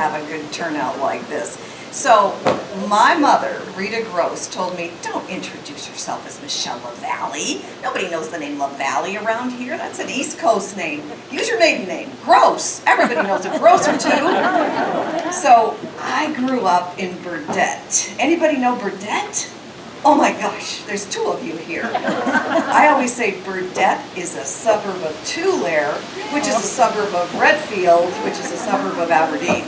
have a good turnout like this. So my mother, Rita Gross, told me, don't introduce yourself as Michelle Lavellee. Nobody knows the name Lavallee around here. That's an East Coast name. Use your maiden name, Gross. Everybody knows a Gross or two. So I grew up in Burdett. Anybody know Burdett? Oh my gosh, there's two of you here. I always say Burdett is a suburb of Tulare, which is a suburb of Redfield, which is a suburb of Aberdeen.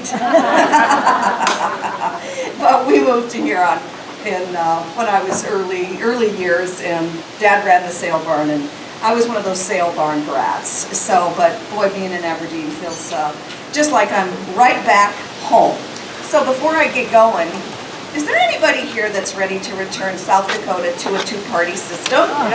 But we moved to Huron when I was early years, and Dad ran the sale barn, and I was one of those sale barn brats. So, but boy, being in Aberdeen feels just like I'm right back home. So before I get going, is there anybody here that's ready to return South Dakota to a two-party system? All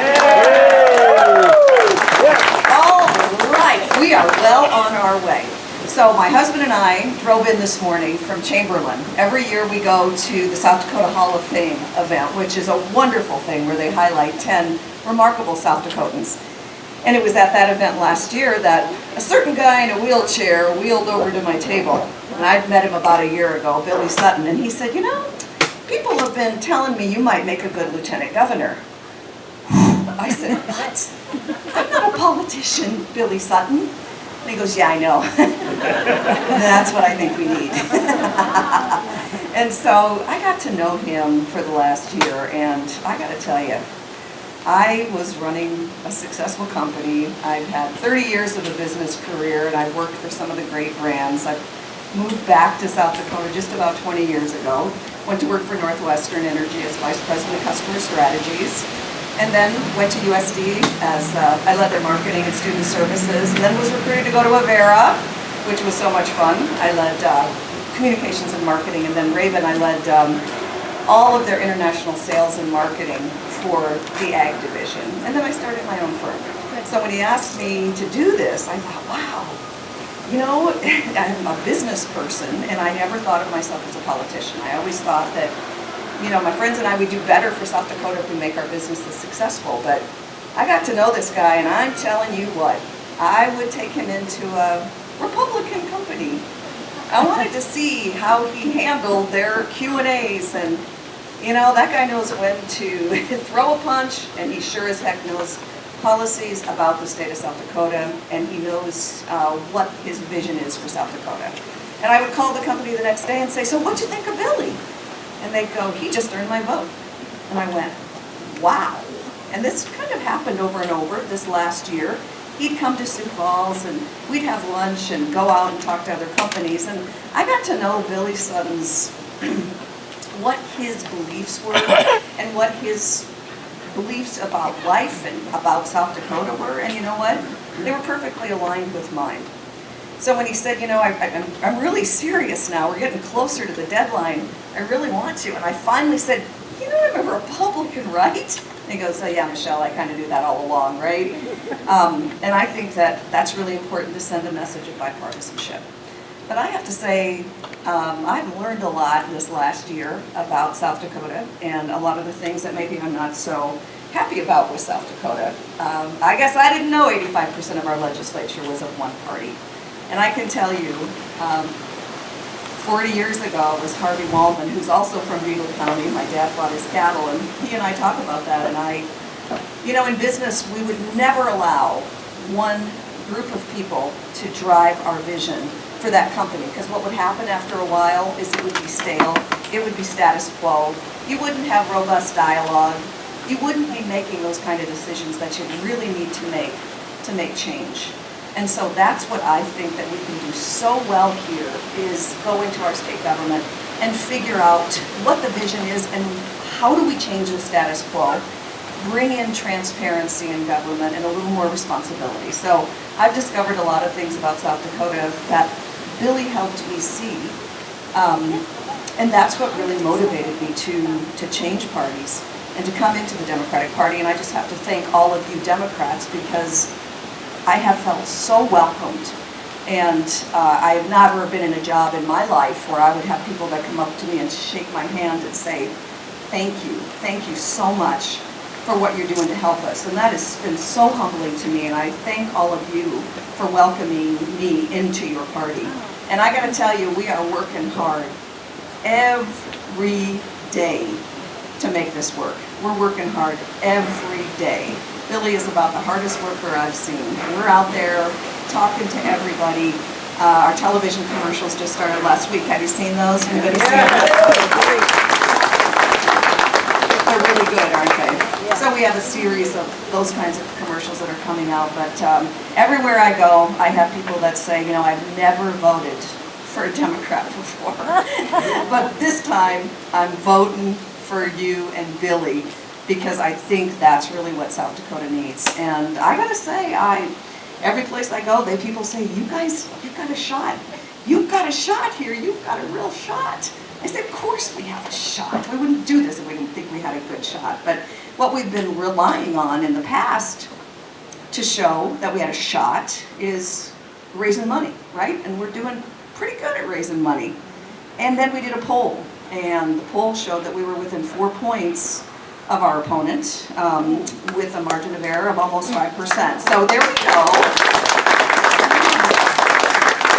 right, we are well on our way. So my husband and I drove in this morning from Chamberlain. Every year we go to the South Dakota Hall of Fame event, which is a wonderful thing where they highlight 10 remarkable South Dakotans. And it was at that event last year that a certain guy in a wheelchair wheeled over to my table. And I'd met him about a year ago, Billy Sutton, and he said, you know, people have been telling me you might make a good lieutenant governor. I said, what? I'm not a politician, Billy Sutton. And he goes, yeah, I know. That's what I think we need. And so I got to know him for the last year, and I got to tell you, I was running a successful company. I've had 30 years of a business career, and I've worked for some of the great brands. I've moved back to South Dakota just about 20 years ago. Went to work for Northwestern Energy as Vice President of Customer Strategies, and then went to USD as I led their marketing and student services, and then was recruited to go to Avera, which was so much fun. I led communications and marketing, and then Raven, I led all of their international sales and marketing for the ag division, and then I started my own firm. So when he asked me to do this, I thought, wow. You know, I'm a business person, and I never thought of myself as a politician. I always thought that, you know, my friends and I would do better for South Dakota if we make our businesses successful. But I got to know this guy, and I'm telling you what, I would take him into a Republican company. I wanted to see how he handled their Q&As, and, you know, that guy knows when to throw a punch, and he sure as heck knows policies about the state of South Dakota, and he knows what his vision is for South Dakota. And I would call the company the next day and say, so what'd you think of Billy? And they'd go, he just earned my vote. And I went, wow. And this kind of happened over and over this last year. He'd come to Sioux Falls, and we'd have lunch and go out and talk to other companies. And I got to know Billy Sutton's, what his beliefs were, and what his beliefs about life and about South Dakota were, and you know what? They were perfectly aligned with mine. So when he said, you know, I'm really serious now, we're getting closer to the deadline, I really want to, and I finally said, you know, I'm a Republican, right? And he goes, oh yeah, Michelle, I kind of knew that all along, right? And I think that that's really important to send a message of bipartisanship. But I have to say, I've learned a lot this last year about South Dakota, and a lot of the things that maybe I'm not so happy about with South Dakota. I guess I didn't know 85% of our legislature was of one party. And I can tell you, 40 years ago it was Harvey Wallman, who's also from Beagle County. My dad bought his cattle, and he and I talk about that. And you know, in business, we would never allow one group of people to drive our vision for that company, because what would happen after a while is it would be stale, it would be status quo, you wouldn't have robust dialogue, you wouldn't be making those kind of decisions that you really need to make change. And so that's what I think that we can do so well here, is go into our state government and figure out what the vision is and how do we change the status quo, bring in transparency in government and a little more responsibility. So I've discovered a lot of things about South Dakota that Billy helped me see, and that's what really motivated me to change parties and to come into the Democratic Party. And I just have to thank all of you Democrats, because I have felt so welcomed, and I have never been in a job in my life where I would have people that come up to me and shake my hand and say, thank you so much for what you're doing to help us. And that has been so humbling to me, and I thank all of you for welcoming me into your party. And I gotta tell you, we are working hard every day to make this work. We're working hard every day. Billy is about the hardest worker I've seen. We're out there talking to everybody. Our television commercials just started last week. Have you seen those? Anybody seen them? They're really good, aren't they? Yeah. So we have a series of those kinds of commercials that are coming out, but everywhere I go, I have people that say, you know, I've never voted for a Democrat before, but this time I'm voting for you and Billy because I think that's really what South Dakota needs. And I gotta say, every place I go, people say, you guys, you've got a shot. You've got a shot here. You've got a real shot. I said, of course we have a shot. We wouldn't do this if we didn't think we had a good shot. But what we've been relying on in the past to show that we had a shot is raising money, right? And we're doing pretty good at raising money. And then we did a poll, and the poll showed that we were within 4 points of our opponent with a margin of error of almost 5%. So there we go.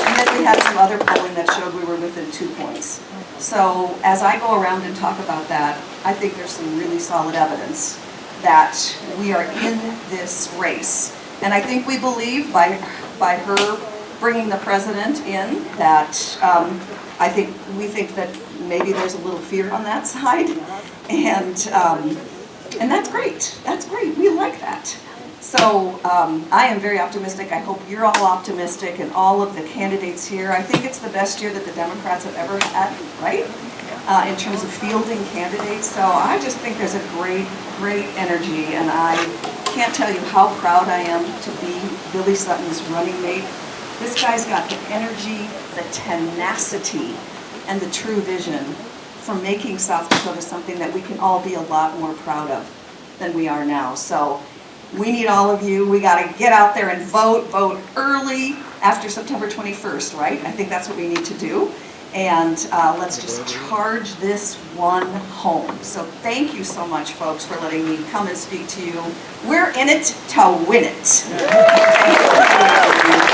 And then we had some other polling that showed we were within 2 points. So as I go around and talk about that, I think there's some really solid evidence that we are in this race. And I think we believe by her bringing the president in that we think that maybe there's a little fear on that side. And that's great. That's great. We like that. So I am very optimistic. I hope you're all optimistic, and all of the candidates here. I think it's the best year that the Democrats have ever had, right? In terms of fielding candidates. So I just think there's a great, great energy, and I can't tell you how proud I am to be Billy Sutton's running mate. This guy's got the energy, the tenacity, and the true vision for making South Dakota something that we can all be a lot more proud of than we are now. So we need all of you. We got to get out there and vote early after September 21st, right? I think that's what we need to do. And let's just charge this one home. So thank you so much, folks, for letting me come and speak to you. We're in it to win it. Thank you.